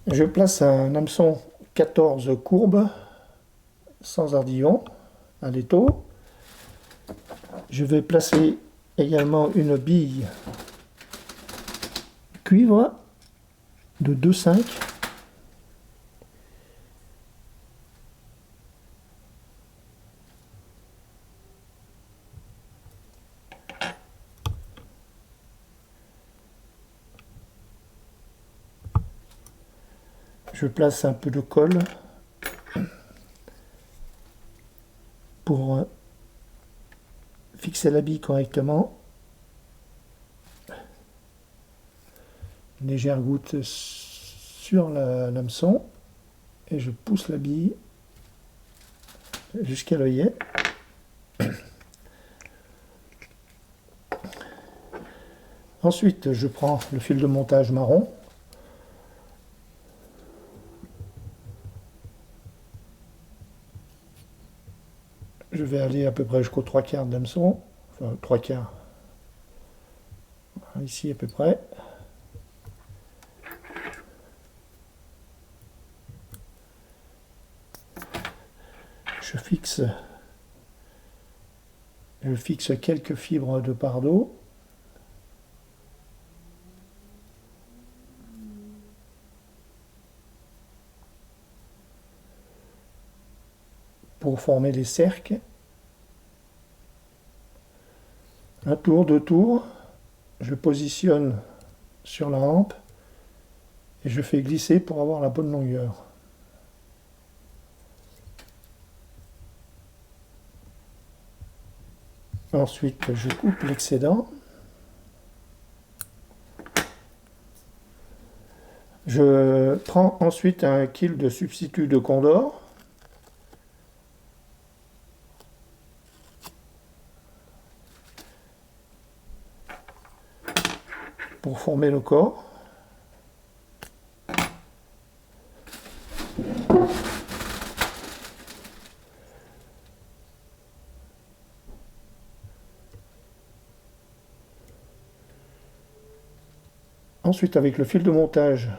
Je place un hameçon 14 courbes sans ardillon à l'étau. Je vais placer également une bille cuivre de 2,5. Je place un peu de colle pour fixer la bille correctement. Une légère goutte sur l'hameçon et je pousse la bille jusqu'à l'œillet. Ensuite, je prends le fil de montage marron. Je vais aller à peu près jusqu'aux 3/4 d'hameçon, enfin 3/4, ici à peu près. Je fixe quelques fibres de pardo. Pour former les cercles. Un tour, deux tours. Je positionne sur la hampe et je fais glisser pour avoir la bonne longueur. Ensuite, je coupe l'excédent. Je prends ensuite un kil de substitut de Condor. Pour former le corps. Ensuite, avec le fil de montage,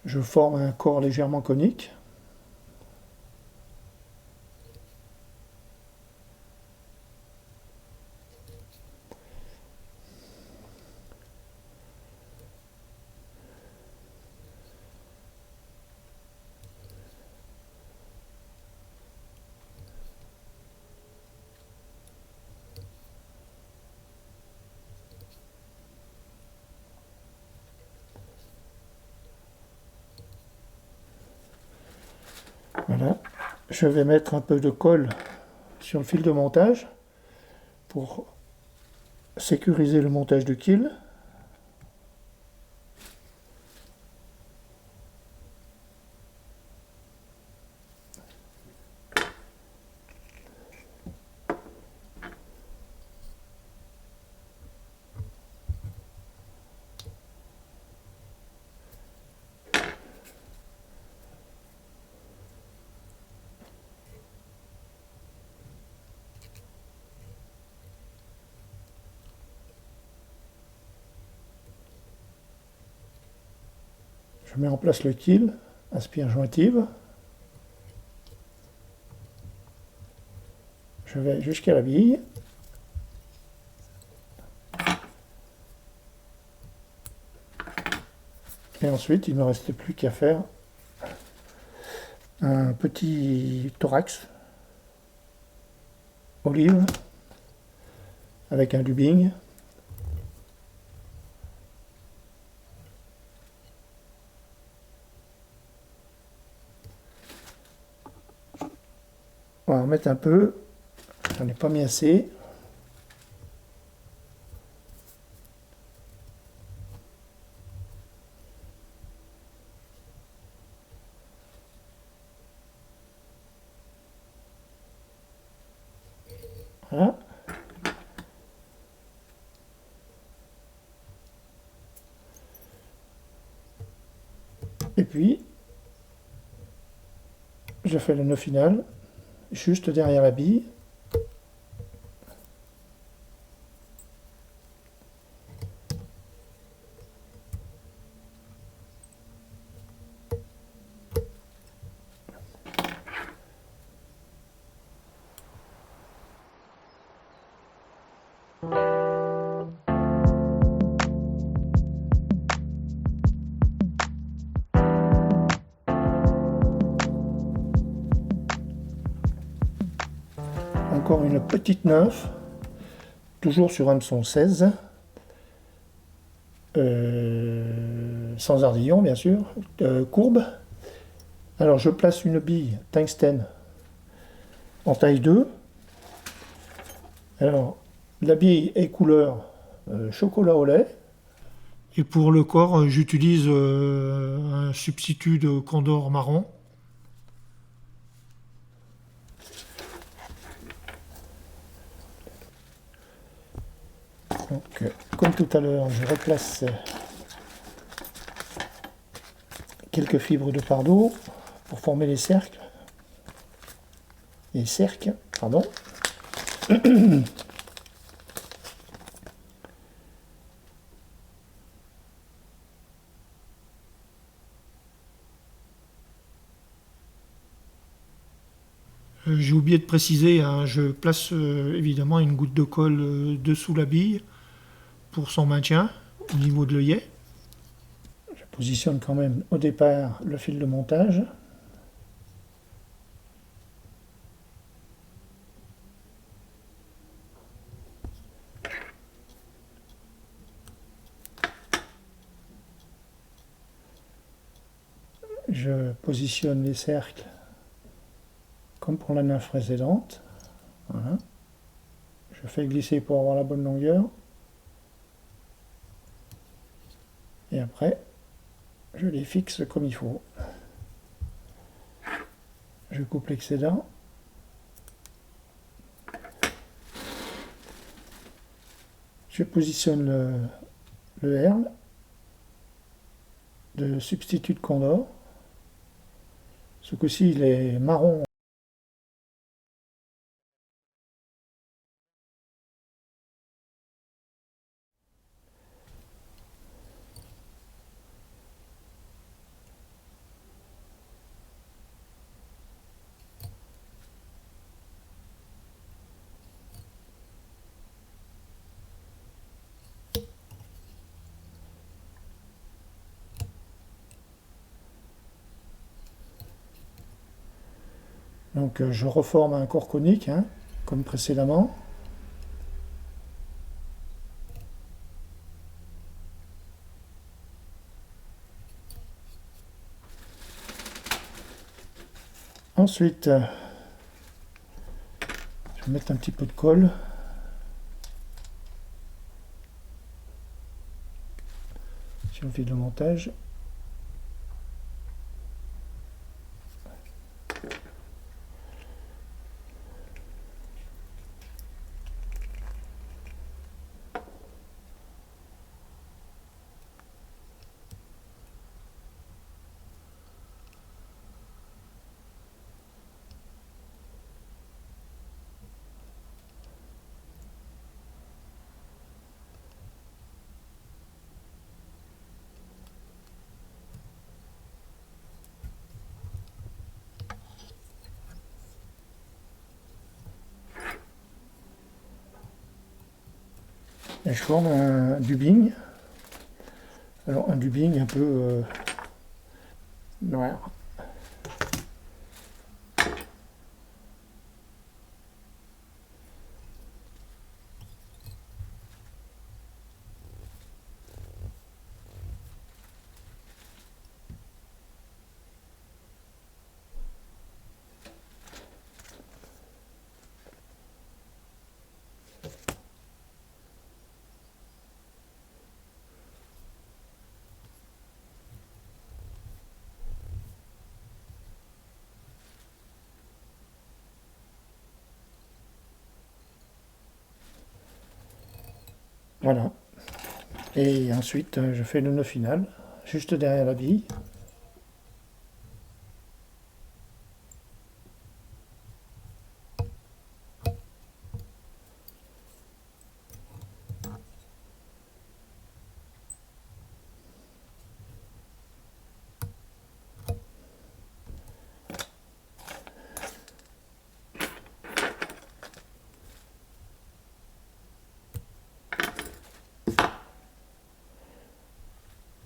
je forme un corps légèrement conique. Voilà. Je vais mettre un peu de colle sur le fil de montage pour sécuriser le montage du kil. Je mets en place le kil, aspire jointive. Je vais jusqu'à la bille. Et ensuite, il ne me reste plus qu'à faire un petit thorax olive avec un dubbing. On va en mettre un peu, j'en ai pas mis assez. Voilà. Et puis, je fais le nœud final, juste derrière la bille. encore une petite 9, toujours sur hameçon 16, sans ardillon bien sûr, courbe. Alors je place une bille tungstène en taille 2. Alors la bille est couleur chocolat au lait. Et pour le corps, j'utilise un substitut de Condor marron. Donc, comme tout à l'heure, je replace quelques fibres de pardot pour former les cercles. Les cercles, pardon. J'ai oublié de préciser, hein, je place évidemment une goutte de colle dessous la bille pour son maintien au niveau de l'œillet. Je positionne quand même au départ le fil de montage. Je positionne les cercles comme pour la nymphe précédente. Voilà. Je fais glisser pour avoir la bonne longueur. Et après, je les fixe comme il faut. Je coupe l'excédent. Je positionne le herle de substitut de Condor. Ce coup-ci, il est marron. Donc je reforme un corps conique, hein, comme précédemment. Ensuite, je vais mettre un petit peu de colle. Sur le fil de montage. Et je forme un dubbing. Alors un dubbing un peu noir. Voilà. Et ensuite, je fais le nœud final, juste derrière la bille.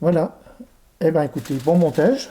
Voilà. Eh bien écoutez, bon montage.